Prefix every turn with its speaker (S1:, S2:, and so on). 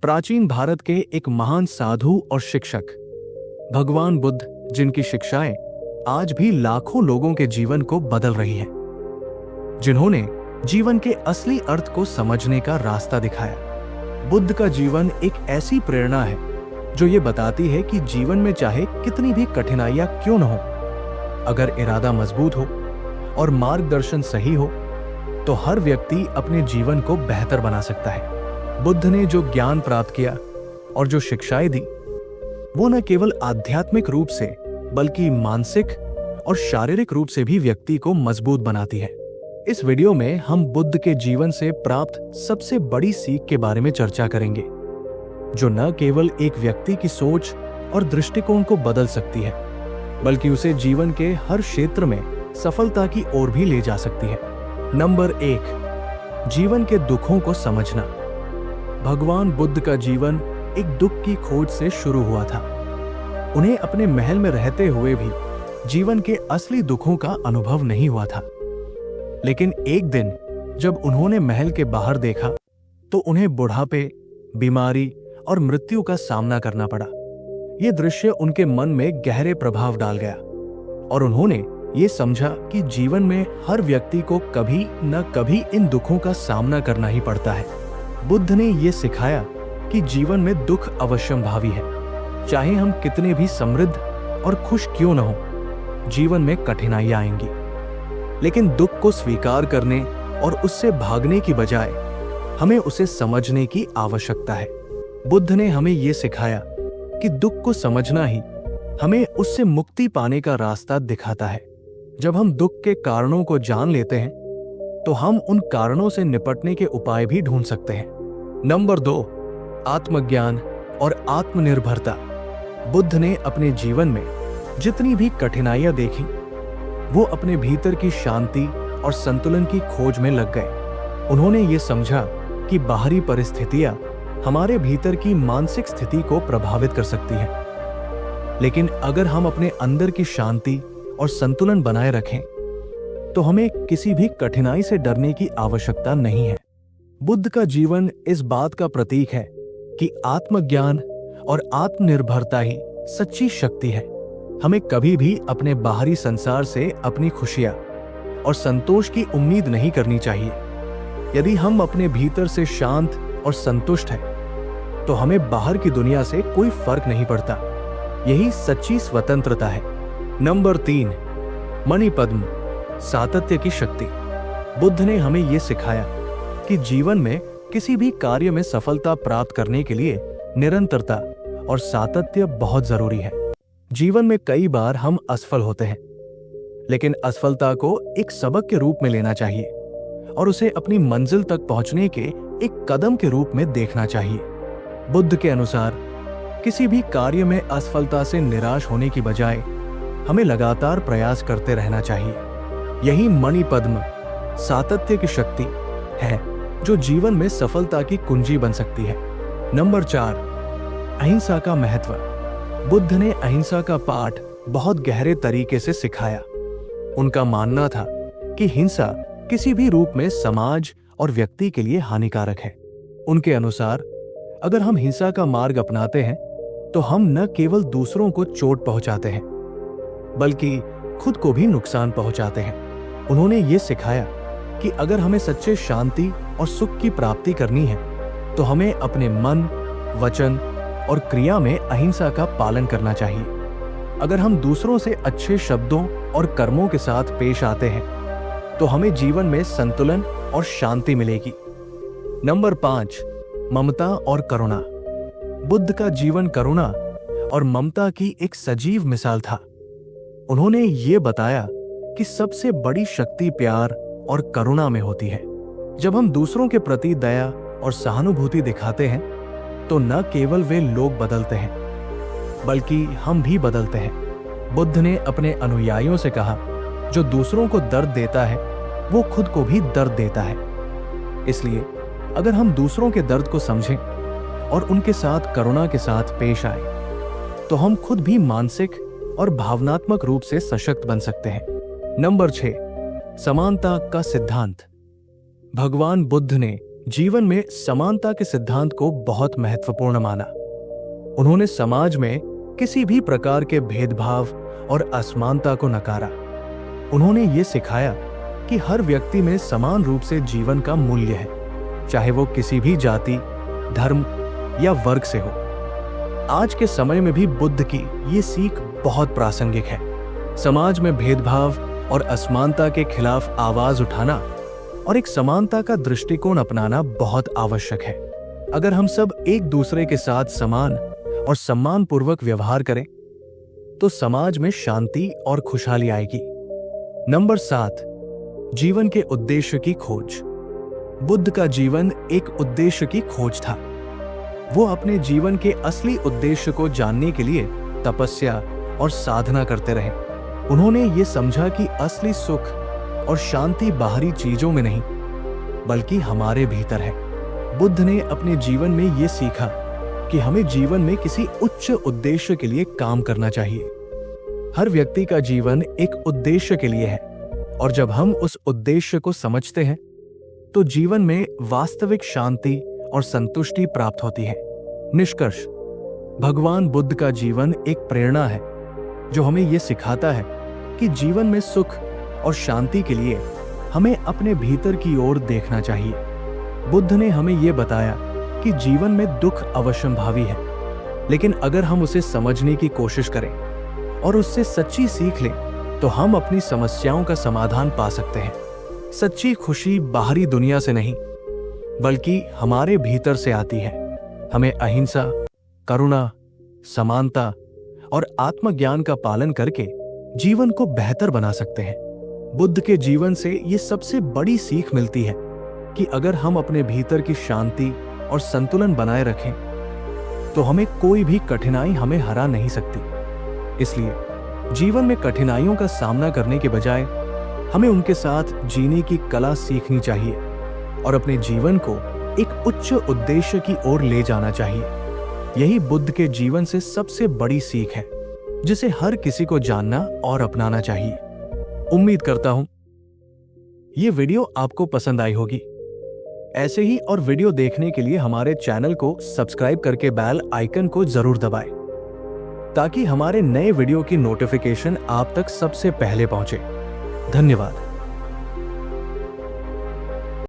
S1: प्राचीन भारत के एक महान साधु और शिक्षक भगवान बुद्ध, जिनकी शिक्षाएं आज भी लाखों लोगों के जीवन को बदल रही हैं, जिन्होंने जीवन के असली अर्थ को समझने का रास्ता दिखाया। बुद्ध का जीवन एक ऐसी प्रेरणा है जो ये बताती है कि जीवन में चाहे कितनी भी कठिनाइयां क्यों न हो, अगर इरादा मजबूत हो और मार्गदर्शन सही हो तो हर व्यक्ति अपने जीवन को बेहतर बना सकता है। बुद्ध ने जो ज्ञान प्राप्त किया और जो शिक्षाएं दी, वो न केवल आध्यात्मिक रूप से बल्कि मानसिक और शारीरिक रूप से भी व्यक्ति को मजबूत बनाती है। इस वीडियो में हम बुद्ध के जीवन से प्राप्त सबसे बड़ी सीख के बारे में चर्चा करेंगे, जो न केवल एक व्यक्ति की सोच और दृष्टिकोण को बदल सकती है, बल्कि उसे जीवन के हर क्षेत्र में सफलता की ओर भी ले जा सकती है। नंबर 1, जीवन के दुखों को समझना। भगवान बुद्ध का जीवन एक दुख की खोज से शुरू हुआ था। उन्हें अपने महल में रहते हुए भी जीवन के असली दुखों का अनुभव नहीं हुआ था, लेकिन एक दिन जब उन्होंने महल के बाहर देखा तो उन्हें बुढ़ापे, बीमारी और मृत्यु का सामना करना पड़ा। यह दृश्य उनके मन में गहरे प्रभाव डाल गया और उन्होंने ये समझा कि जीवन में हर व्यक्ति को कभी न कभी इन दुखों का सामना करना ही पड़ता है। बुद्ध ने ये सिखाया कि जीवन में दुख अवश्यंभावी है। चाहे हम कितने भी समृद्ध और खुश क्यों न हो, जीवन में कठिनाइयां आएंगी, लेकिन दुख को स्वीकार करने और उससे भागने की बजाय हमें उसे समझने की आवश्यकता है। बुद्ध ने हमें ये सिखाया कि दुख को समझना ही हमें उससे मुक्ति पाने का रास्ता दिखाता है। जब हम दुख के कारणों को जान लेते हैं तो हम उन कारणों से निपटने के उपाय भी ढूंढ सकते हैं। नंबर 2, आत्मज्ञान और आत्मनिर्भरता। बुद्ध ने अपने जीवन में जितनी भी कठिनाइयां देखी, वो अपने भीतर की शांति और संतुलन की खोज में लग गए। उन्होंने ये समझा कि बाहरी परिस्थितियां हमारे भीतर की मानसिक स्थिति को प्रभावित कर सकती हैं, लेकिन अगर हम अपने अंदर की शांति और संतुलन बनाए रखें तो हमें किसी भी कठिनाई से डरने की आवश्यकता नहीं है। बुद्ध का जीवन इस बात का प्रतीक है कि आत्मज्ञान और आत्मनिर्भरता ही सच्ची शक्ति है। हमें कभी भी अपने बाहरी संसार से अपनी खुशियां और संतोष की उम्मीद नहीं करनी चाहिए। यदि हम अपने भीतर से शांत और संतुष्ट हैं, तो हमें बाहर की दुनिया से कोई फर्क नहीं पड़ता। यही सच्ची स्वतंत्रता है। नंबर 3, मणिपद्म, सातत्य की शक्ति। बुद्ध ने हमें यह सिखाया कि जीवन में किसी भी कार्य में सफलता प्राप्त करने के लिए निरंतरता और सातत्य बहुत जरूरी है। जीवन में कई बार हम असफल होते हैं, लेकिन असफलता को एक सबक के रूप में लेना चाहिए और उसे अपनी मंजिल तक पहुंचने के एक कदम के रूप में देखना चाहिए। बुद्ध के अनुसार किसी भी कार्य में असफलता से निराश होने की बजाय हमें लगातार प्रयास करते रहना चाहिए। यही मणिपद्म, सातत्य की शक्ति है जो जीवन में सफलता की कुंजी बन सकती है। नंबर 4, अहिंसा का महत्व। बुद्ध ने अहिंसा का पाठ बहुत गहरे तरीके से सिखाया। उनका मानना था कि हिंसा किसी भी रूप में समाज और व्यक्ति के लिए हानिकारक है। उनके अनुसार अगर हम हिंसा का मार्ग अपनाते हैं तो हम न केवल दूसरों को चोट पहुंचाते हैं, बल्कि खुद को भी नुकसान पहुंचाते हैं। उन्होंने ये सिखाया कि अगर हमें सच्चे शांति और सुख की प्राप्ति करनी है तो हमें अपने मन, वचन और क्रिया में अहिंसा का पालन करना चाहिए। अगर हम दूसरों से अच्छे शब्दों और कर्मों के साथ पेश आते हैं तो हमें जीवन में संतुलन और शांति मिलेगी। नंबर 5, ममता और करुणा। बुद्ध का जीवन करुणा और ममता की एक सजीव मिसाल था। उन्होंने ये बताया कि सबसे बड़ी शक्ति प्यार और करुणा में होती है। जब हम दूसरों के प्रति दया और सहानुभूति दिखाते हैं तो न केवल वे लोग बदलते हैं, बल्कि हम भी बदलते हैं। बुद्ध ने अपने अनुयायियों से कहा, जो दूसरों को दर्द देता है वो खुद को भी दर्द देता है। इसलिए अगर हम दूसरों के दर्द को समझें और उनके साथ करुणा के साथ पेश आए तो हम खुद भी मानसिक और भावनात्मक रूप से सशक्त बन सकते हैं। नंबर 6, समानता का सिद्धांत। भगवान बुद्ध ने जीवन में समानता के सिद्धांत को बहुत महत्वपूर्ण माना। उन्होंने समाज में किसी भी प्रकार के भेदभाव और असमानता को नकारा। उन्होंने ये सिखाया कि हर व्यक्ति में समान रूप से जीवन का मूल्य है, चाहे वो किसी भी जाति, धर्म या वर्ग से हो। आज के समय में भी बुद्ध की ये सीख बहुत प्रासंगिक है। समाज में भेदभाव और असमानता के खिलाफ आवाज उठाना और एक समानता का दृष्टिकोण अपनाना बहुत आवश्यक है। अगर हम सब एक दूसरे के साथ समान और सम्मानपूर्वक व्यवहार करें तो समाज में शांति और खुशहाली आएगी। नंबर 7, जीवन के उद्देश्य की खोज। बुद्ध का जीवन एक उद्देश्य की खोज था। वो अपने जीवन के असली उद्देश्य को जानने के लिए तपस्या और साधना करते रहे। उन्होंने ये समझा कि असली सुख और शांति बाहरी चीजों में नहीं बल्कि हमारे भीतर है। बुद्ध ने अपने जीवन में ये सीखा कि हमें जीवन में किसी उच्च उद्देश्य के लिए काम करना चाहिए। हर व्यक्ति का जीवन एक उद्देश्य के लिए है और जब हम उस उद्देश्य को समझते हैं तो जीवन में वास्तविक शांति और संतुष्टि प्राप्त होती है। निष्कर्ष, भगवान बुद्ध का जीवन एक प्रेरणा है जो हमें यह सिखाता है कि जीवन में सुख और शांति के लिए हमें अपने भीतर की ओर देखना चाहिए। बुद्ध ने हमें यह बताया कि जीवन में दुख अवश्यंभावी है, लेकिन अगर हम उसे समझने की कोशिश करें और उससे सच्ची सीख लें तो हम अपनी समस्याओं का समाधान पा सकते हैं। सच्ची खुशी बाहरी दुनिया से नहीं बल्कि हमारे भीतर से आती है। हमें अहिंसा, करुणा, समानता और आत्मज्ञान का पालन करके जीवन को बेहतर बना सकते हैं। बुद्ध के जीवन से ये सबसे बड़ी सीख मिलती है कि अगर हम अपने भीतर की शांति और संतुलन बनाए रखें तो हमें कोई भी कठिनाई हमें हरा नहीं सकती। इसलिए जीवन में कठिनाइयों का सामना करने के बजाय हमें उनके साथ जीने की कला सीखनी चाहिए और अपने जीवन को एक उच्च उद्देश्य की ओर ले जाना चाहिए। यही बुद्ध के जीवन से सबसे बड़ी सीख है जिसे हर किसी को जानना और अपनाना चाहिए। उम्मीद करता हूं ये वीडियो आपको पसंद आई होगी। ऐसे ही और वीडियो देखने के लिए हमारे चैनल को सब्सक्राइब करके बेल आइकन को जरूर दबाएं ताकि हमारे नए वीडियो की नोटिफिकेशन आप तक सबसे पहले पहुंचे। धन्यवाद।